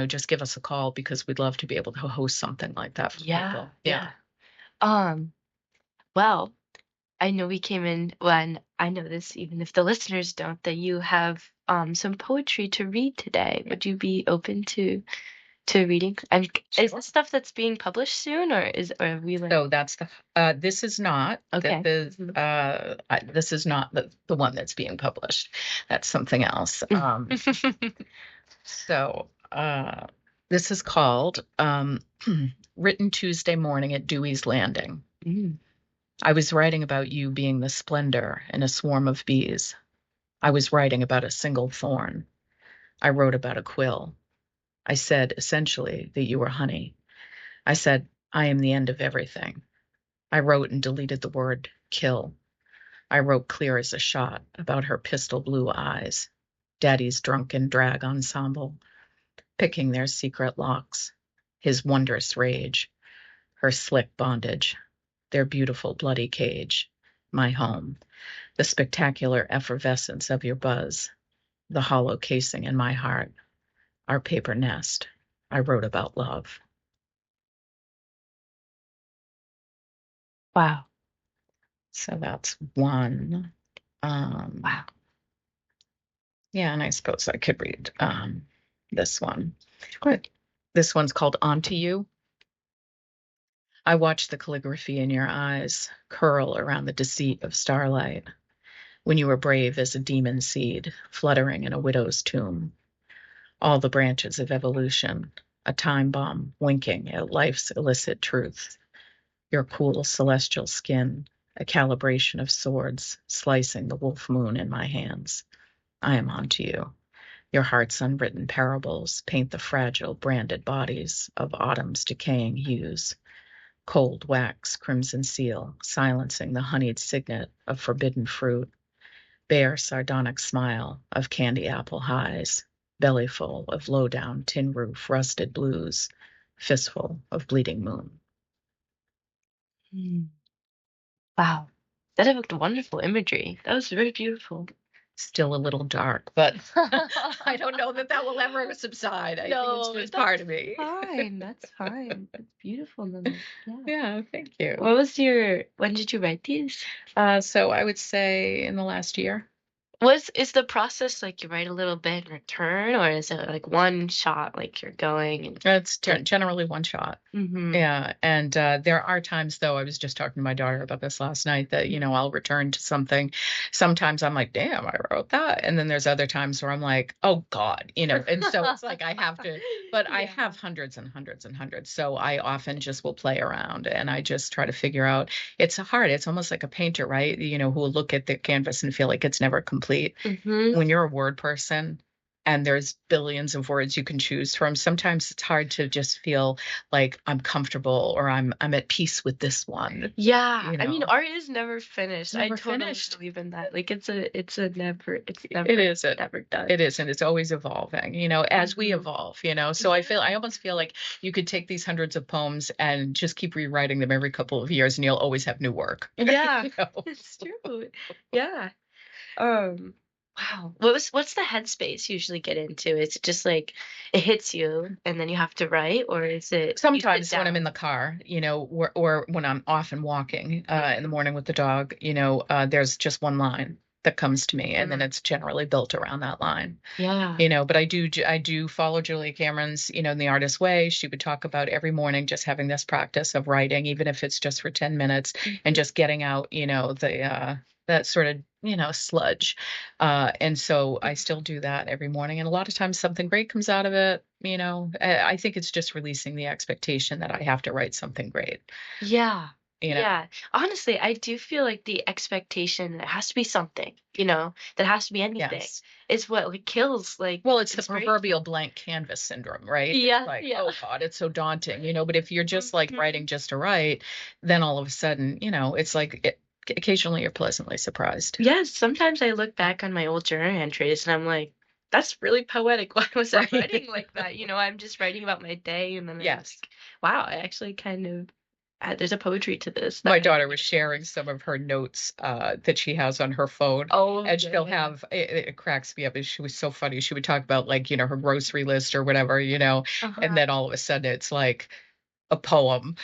Just give us a call, because we'd love to be able to host something like that for people. Yeah. Well, I know we came in when I know this, even if the listeners don't, that you have some poetry to read today. Would you be open to reading? And is this stuff that's being published soon, or are we like? So that's this is not. Okay. This is not the one that's being published. That's something else. So this is called Written Tuesday Morning at Dewey's Landing. I was writing about you being the splendor in a swarm of bees. I was writing about a single thorn. I wrote about a quill. I said, essentially, that you were honey. I said, I am the end of everything. I wrote and deleted the word kill. I wrote clear as a shot about her pistol blue eyes, Daddy's drunken drag ensemble, picking their secret locks, his wondrous rage, her slick bondage, their beautiful bloody cage, my home, the spectacular effervescence of your buzz, the hollow casing in my heart, our paper nest. I wrote about love. Wow. So that's one. Wow. Yeah, and I suppose I could read this one. Good. This one's called Onto You. I watched the calligraphy in your eyes curl around the deceit of starlight, when you were brave as a demon seed fluttering in a widow's tomb. All the branches of evolution, a time bomb winking at life's illicit truth. Your cool celestial skin, a calibration of swords slicing the wolf moon in my hands. I am onto you. Your heart's unwritten parables paint the fragile, branded bodies of autumn's decaying hues. Cold wax, crimson seal, silencing the honeyed signet of forbidden fruit. Bare, sardonic smile of candy apple highs. Bellyful of low-down tin roof rusted blues. Fistful of bleeding moon. Wow. That evoked wonderful imagery. That was very beautiful. Still a little dark, but I don't know that will ever subside. I think it's just part of me. Fine. That's fine. It's beautiful. Yeah, thank you. When did you write these? So I would say in the last year. Is the process like you write a little bit and return, or is it like one shot, like you're going? And it's generally one shot. Yeah. And there are times, though, I was just talking to my daughter about this last night, that, I'll return to something. Sometimes I'm like, damn, I wrote that. And then there's other times where I'm like, oh, God, and so it's like I have to, but I have hundreds and hundreds and hundreds. So I often just will play around and I just try to figure out. It's hard. It's almost like a painter, right? Who will look at the canvas and feel like it's never complete. When you're a word person and there's billions of words you can choose from, sometimes it's hard to just feel like I'm comfortable or I'm at peace with this one. Yeah. I mean, art is never finished. Never I totally finished. believe in that. Like it's never done. It is, and it's always evolving, as we evolve, So I almost feel like you could take these hundreds of poems and just keep rewriting them every couple of years and you'll always have new work. Yeah. It's true. Yeah. Wow. What's the headspace you usually get into? Is it just like it hits you and then you have to write, or is it sometimes when I'm in the car, or when I'm often walking in the morning with the dog, there's just one line that comes to me, and then it's generally built around that line. Yeah. But I do follow Julia Cameron's, in The Artist's Way. She would talk about every morning just having this practice of writing, even if it's just for 10 minutes, and just getting out, that sort of, sludge. And so I still do that every morning. And a lot of times something great comes out of it. I think it's just releasing the expectation that I have to write something great. Yeah. Yeah. Honestly, I do feel like the expectation that has to be something, that has to be anything. Yes. Is what like kills well, it's the proverbial blank canvas syndrome, right? Yeah. Like, oh God, it's so daunting, but if you're just like writing just to write, then all of a sudden, it's like occasionally you're pleasantly surprised. Yes, sometimes I look back on my old journal entries and I'm like, that's really poetic. Why was I writing like that? I'm just writing about my day, and then yes, wow, I actually kind of there's a poetry to this. My daughter was sharing some of her notes that she has on her phone. Oh, and she'll have it cracks me up. She was so funny. She would talk about like her grocery list or whatever, and then all of a sudden it's like a poem,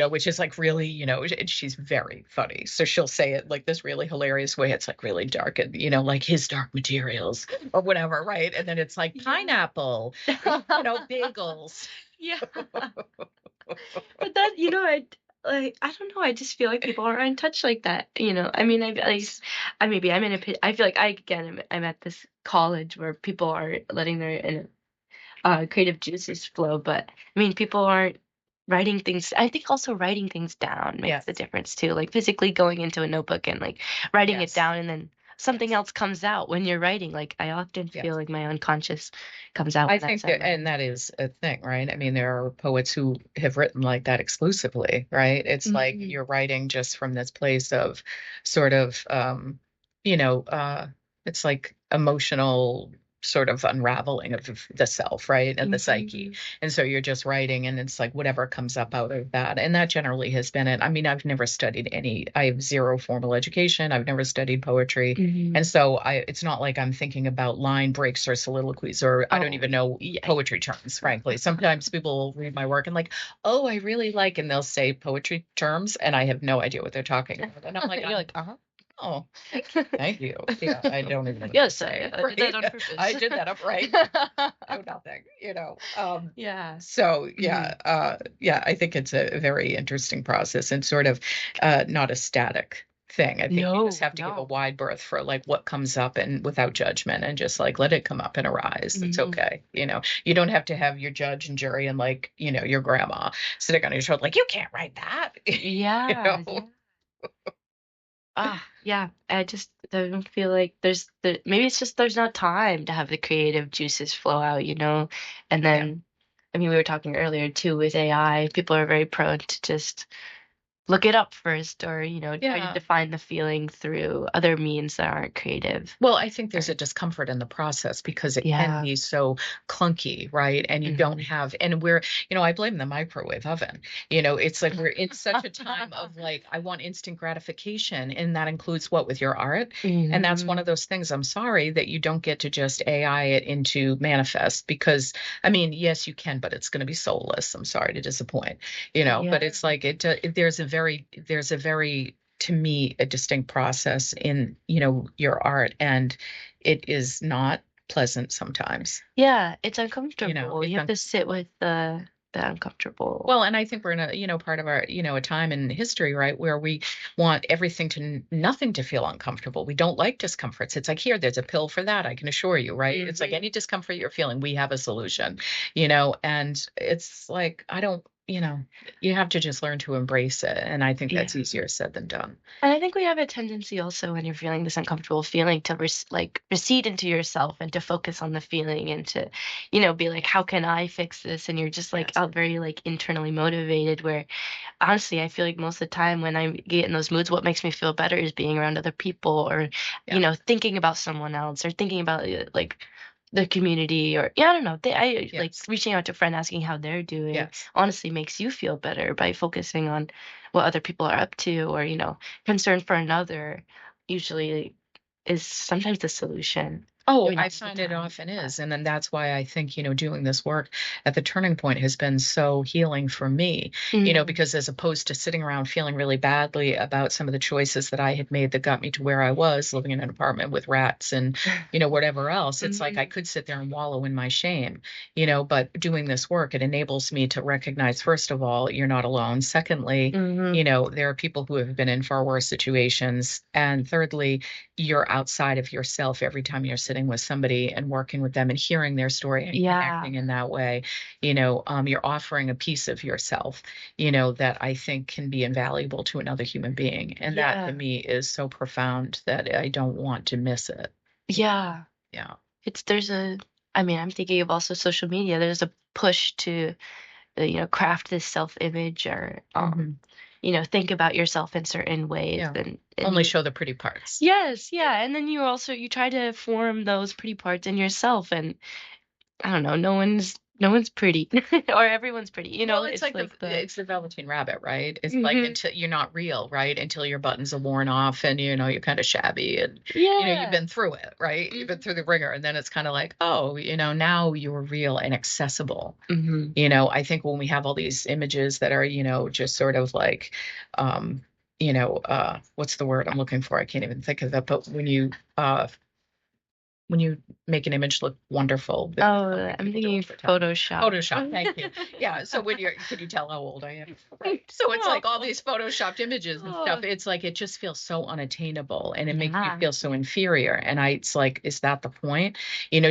which is like really, and she's very funny. So she'll say it like this really hilarious way. It's like really dark and, like his dark materials or whatever, right? And then it's like pineapple, bagels. Yeah. But that, I don't know. I just feel like people aren't in touch like that. I mean, I feel like I'm at this college where people are letting their creative juices flow, but I mean, people aren't writing things. I think also writing things down makes the difference too. Like physically going into a notebook and like writing it down, and then something else comes out when you're writing. Like I often feel like my unconscious comes out. I think that, and that is a thing, right? I mean, there are poets who have written like that exclusively, right? It's like you're writing just from this place of sort of, it's like emotional sort of unraveling of the self, right? And the psyche. And so you're just writing, and it's like whatever comes up out of that. And that generally has been it. I mean, I've never studied I have zero formal education. I've never studied poetry. And so it's not like I'm thinking about line breaks or soliloquies, or I don't even know poetry terms, frankly. Sometimes people will read my work and like, oh, I really like, and they'll say poetry terms, and I have no idea what they're talking about. And I'm like, you're like, uh-huh. Oh, thank you. Yeah, I don't even know what to say. I did that on purpose. I did that upright. No, nothing, Yeah. So, I think it's a very interesting process and sort of not a static thing. I think you just have to give a wide berth for like what comes up and without judgment and just like let it come up and arise. It's okay. You don't have to have your judge and jury and like, your grandma sitting on your shoulder like, you can't write that. Yeah. Yeah. I just don't feel like maybe it's just there's not time to have the creative juices flow out, And then, I mean, we were talking earlier too with AI, people are very prone to just look it up first or, try to define the feeling through other means that aren't creative. Well, I think there's a discomfort in the process because it can be so clunky, right? And you don't have, and I blame the microwave oven. It's like we're in such a time of like, I want instant gratification. And that includes what with your art. And that's one of those things. I'm sorry that you don't get to just AI it into manifest because, I mean, yes, you can, but it's going to be soulless. I'm sorry to disappoint, but it's like there's a very to me a distinct process in your art, and it is not pleasant sometimes. It's uncomfortable. You have to sit with the uncomfortable. Well, and I think we're in a part of our a time in history, right, where we want everything to nothing to feel uncomfortable. We don't like discomforts. It's like, there's a pill for that, I can assure you, right? It's like any discomfort you're feeling, we have a solution, and it's like I don't you have to just learn to embrace it. And I think that's easier said than done. And I think we have a tendency also when you're feeling this uncomfortable feeling to recede into yourself and to focus on the feeling and to, be like, how can I fix this? And you're just like out very like internally motivated where honestly, I feel like most of the time when I get in those moods, what makes me feel better is being around other people or, thinking about someone else or thinking about like the community or I don't know. Like reaching out to a friend, asking how they're doing honestly makes you feel better by focusing on what other people are up to or, concern for another usually is sometimes the solution. Oh, I find it often is. And then that's why I think, doing this work at the Turning Point has been so healing for me, because as opposed to sitting around feeling really badly about some of the choices that I had made that got me to where I was living in an apartment with rats and, whatever else, it's like I could sit there and wallow in my shame, but doing this work, it enables me to recognize, first of all, you're not alone. Secondly, there are people who have been in far worse situations. And thirdly, you're outside of yourself every time you're sitting with somebody and working with them and hearing their story and connecting in that way. You're offering a piece of yourself, that I think can be invaluable to another human being. And that to me is so profound that I don't want to miss it. Yeah. I'm thinking of also social media. There's a push to, craft this self-image or, think about yourself in certain ways and only show the pretty parts. Yes. Yeah. And then you try to form those pretty parts in yourself and I don't know, no one's pretty or everyone's pretty, Well, it's like it's the Velveteen Rabbit, right? It's like until you're not real, right? Until your buttons are worn off and, you're kind of shabby and, you've been through it, right? You've been through the ringer. And then it's kind of like, oh, now you're real and accessible. I think when we have all these images that are, just sort of like, what's the word I'm looking for? I can't even think of it. But when you make an image look wonderful. I'm thinking Photoshop. Photoshop, thank you. Yeah, so can you tell how old I am? Right. So it's like all these Photoshopped images and stuff. It's like it just feels so unattainable and it makes you feel so inferior. And it's like, is that the point? And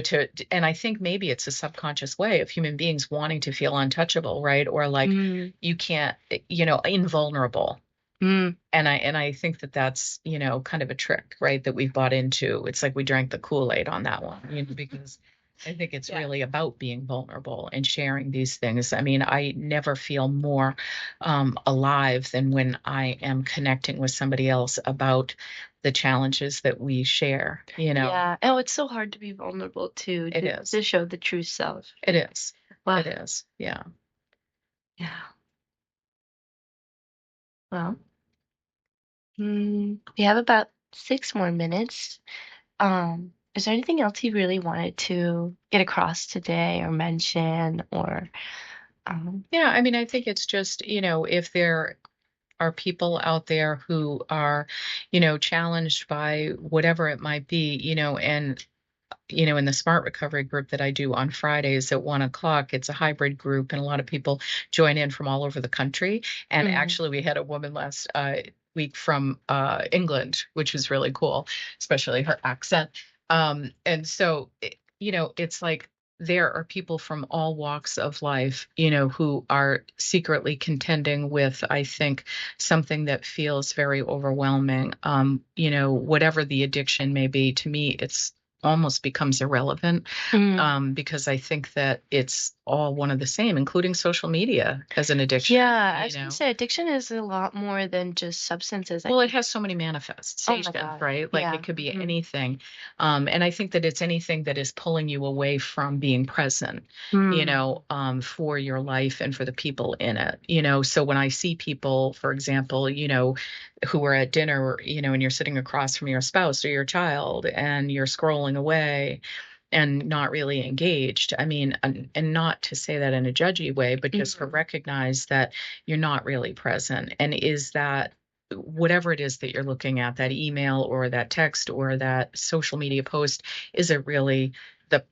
I think maybe it's a subconscious way of human beings wanting to feel untouchable, right? Or like you can't, invulnerable. And I think that's, kind of a trick, right, that we've bought into. It's like we drank the Kool-Aid on that one, because I think it's really about being vulnerable and sharing these things. I mean, I never feel more alive than when I am connecting with somebody else about the challenges that we share, Yeah. Oh, it's so hard to be vulnerable too. It is. To show the true self. It is. Wow. It is. Yeah. Yeah. Well, we have about 6 more minutes. Is there anything else you really wanted to get across today or mention or? Yeah, I mean, I think it's just, if there are people out there who are, challenged by whatever it might be, and in the Smart Recovery group that I do on Fridays at 1:00, it's a hybrid group and a lot of people join in from all over the country. And actually we had a woman week from England, which was really cool, especially her accent. And so, it's like there are people from all walks of life, who are secretly contending with, I think, something that feels very overwhelming. Whatever the addiction may be, to me, it's almost becomes irrelevant, because I think that it's all one of the same, including social media as an addiction. Yeah, I was gonna say addiction is a lot more than just substances. Well, it has so many manifestations, right? Like it could be anything. And I think that it's anything that is pulling you away from being present, for your life and for the people in it. So when I see people, for example, who are at dinner, and you're sitting across from your spouse or your child and you're scrolling away and not really engaged. I mean, and not to say that in a judgy way, but just to recognize that you're not really present. And is that whatever it is that you're looking at, that email or that text or that social media post, is it really the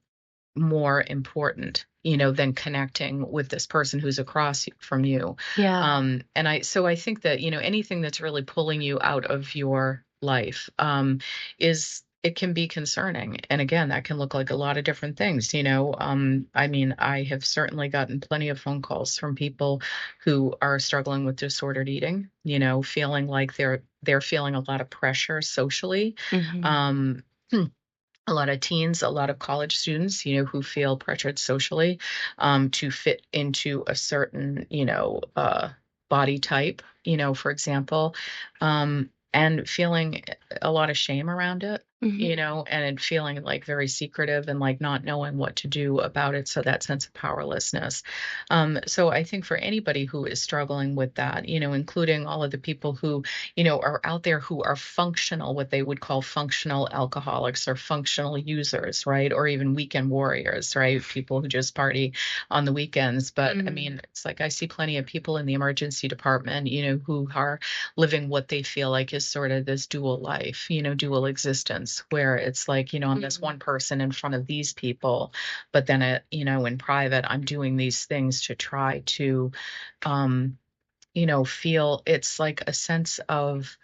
more important, than connecting with this person who's across from you? Yeah. So I think that, anything that's really pulling you out of your life, it can be concerning. And again, that can look like a lot of different things. I mean, I have certainly gotten plenty of phone calls from people who are struggling with disordered eating, feeling like they're feeling a lot of pressure socially. A lot of teens, a lot of college students, who feel pressured socially, to fit into a certain, body type, for example, and feeling a lot of shame around it, and feeling like very secretive and like not knowing what to do about it. So that sense of powerlessness. So I think for anybody who is struggling with that, including all of the people who, are out there who are functional, what they would call functional alcoholics or functional users, right? Or even weekend warriors, right? People who just party on the weekends. But I mean, it's like I see plenty of people in the emergency department, who are living what they feel like is sort of this dual life, dual existence, where it's like, I'm this one person in front of these people, but then, in private, I'm doing these things to try to, feel it's like a sense of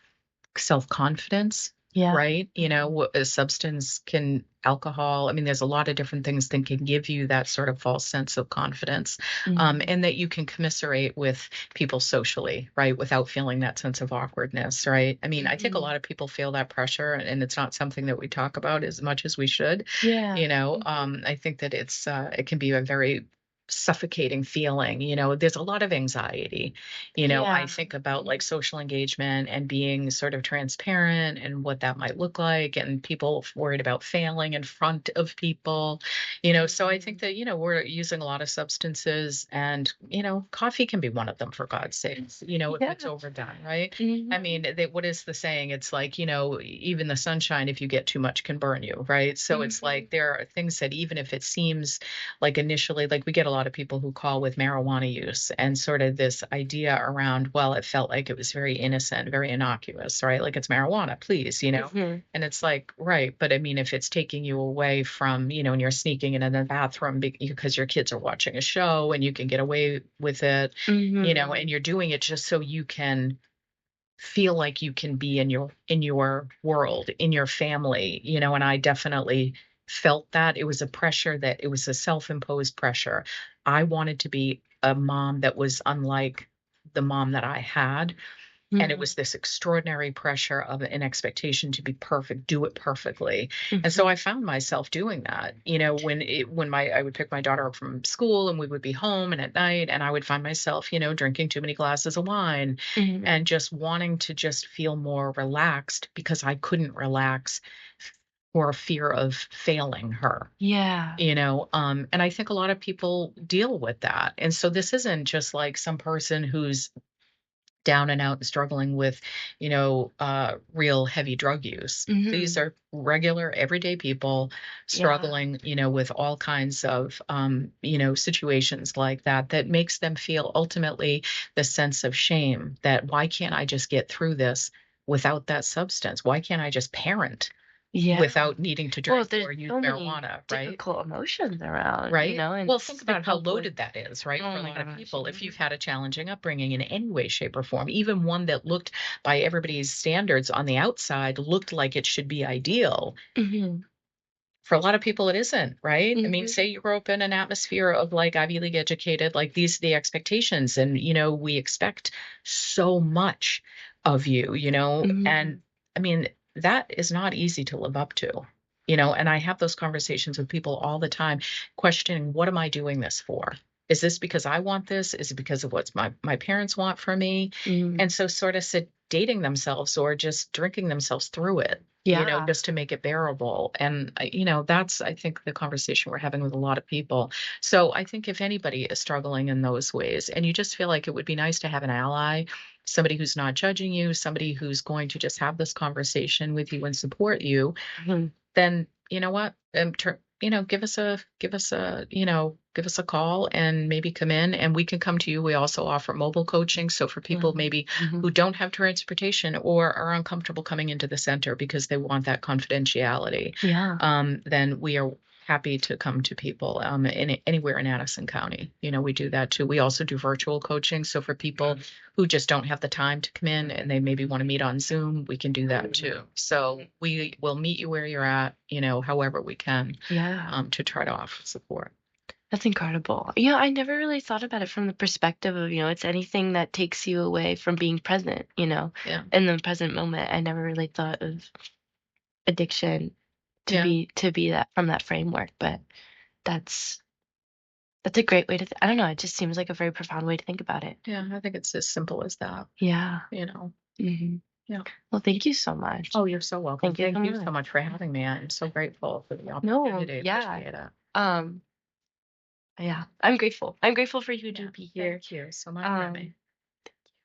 self-confidence. Yeah. Right. What a substance can, alcohol. I mean, there's a lot of different things that can give you that sort of false sense of confidence, and that you can commiserate with people socially, right, without feeling that sense of awkwardness, right? I mean, I think a lot of people feel that pressure, and it's not something that we talk about as much as we should. Yeah. I think that it can be a very suffocating feeling. There's a lot of anxiety. I think about like social engagement and being sort of transparent and what that might look like, and people worried about failing in front of people. So I think that, we're using a lot of substances, and, coffee can be one of them, for God's sakes, if it's overdone, right? I mean, what is the saying? It's like, even the sunshine, if you get too much, can burn you, right? So it's like there are things that even if it seems like initially, like we get a lot of people who call with marijuana use and sort of this idea around, well, it felt like it was very innocent, very innocuous, right? Like it's marijuana, please, and it's like, right. But I mean, if it's taking you away from, and you're sneaking in the bathroom because your kids are watching a show and you can get away with it, and you're doing it just so you can feel like you can be in your world, in your family, and I definitely felt that it was it was a self-imposed pressure. I wanted to be a mom that was unlike the mom that I had. And it was this extraordinary pressure of an expectation to be perfect, do it perfectly. And so I found myself doing that, when I would pick my daughter up from school and we would be home and at night, and I would find myself, drinking too many glasses of wine and just wanting to just feel more relaxed because I couldn't relax for fear of failing her. Yeah. And I think a lot of people deal with that. And so this isn't just like some person who's down and out and struggling with, real heavy drug use. These are regular, everyday people struggling, with all kinds of, situations like that makes them feel ultimately the sense of shame that why can't I just get through this without that substance? Why can't I just parent without needing to drink there's or use so many marijuana, right? difficult emotions around, Right. and Well, think about how difficult loaded that is, right? Oh For a my lot of gosh, people, if you've had a challenging upbringing in any way, shape, or form, even one that looked by everybody's standards on the outside looked like it should be ideal. Mhm. For a lot of people, it isn't, right? I mean, Mhm. say you grew up in an atmosphere of like Ivy League educated, like these are the expectations, and we expect so much of you, Mhm. and I mean, that is not easy to live up to, and I have those conversations with people all the time, questioning, what am I doing this for? Is this because I want this? Is it because of what my parents want from me? Mhm. And so sort of sedating themselves or just drinking themselves through it, Yeah. just to make it bearable. And, that's, I think, the conversation we're having with a lot of people. So I think if anybody is struggling in those ways and you just feel like it would be nice to have an ally, somebody who's not judging you, somebody who's going to just have this conversation with you and support you, Mhm. then you know what? Give us a call and maybe come in and we can come to you. We also offer mobile coaching. So for people maybe Mhm. who don't have transportation or are uncomfortable coming into the center because they want that confidentiality, Yeah. then we are happy to come to people anywhere in Addison County. We do that too. We also do virtual coaching. So for people who just don't have the time to come in and they maybe want to meet on Zoom, we can do that too. So we will meet you where you're at, however we can, Yeah. to try to offer support. That's incredible. I never really thought about it from the perspective of, it's anything that takes you away from being present, Yeah. in the present moment. I never really thought of addiction to Yeah. be that from that framework, but that's a great way to I don't know, it just seems like a very profound way to think about it. Yeah. I think it's as simple as that, Yeah. Yeah. Well, thank you so much. Oh, you're so welcome. Thank you so Thank you so much. much for having me. I'm so grateful for the No, opportunity. yeah. Appreciate it. Um, yeah, I'm grateful. I'm grateful for you to Yeah. be here. Thank you so much, Remi.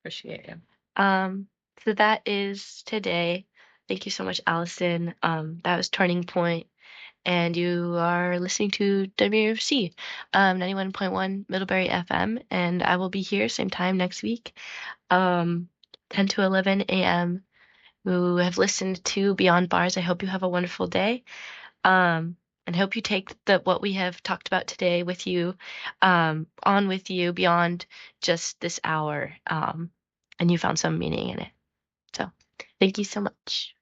Appreciate you. So that is today. Thank you so much, Allison. That was Turning Point, and you are listening to WRC, 91.1 Middlebury FM, and I will be here same time next week, 10 to 11 a.m. Who have listened to Beyond Bars. I hope you have a wonderful day. And hope you take what we have talked about today with you, on with you beyond just this hour, and you found some meaning in it. So, thank you so much.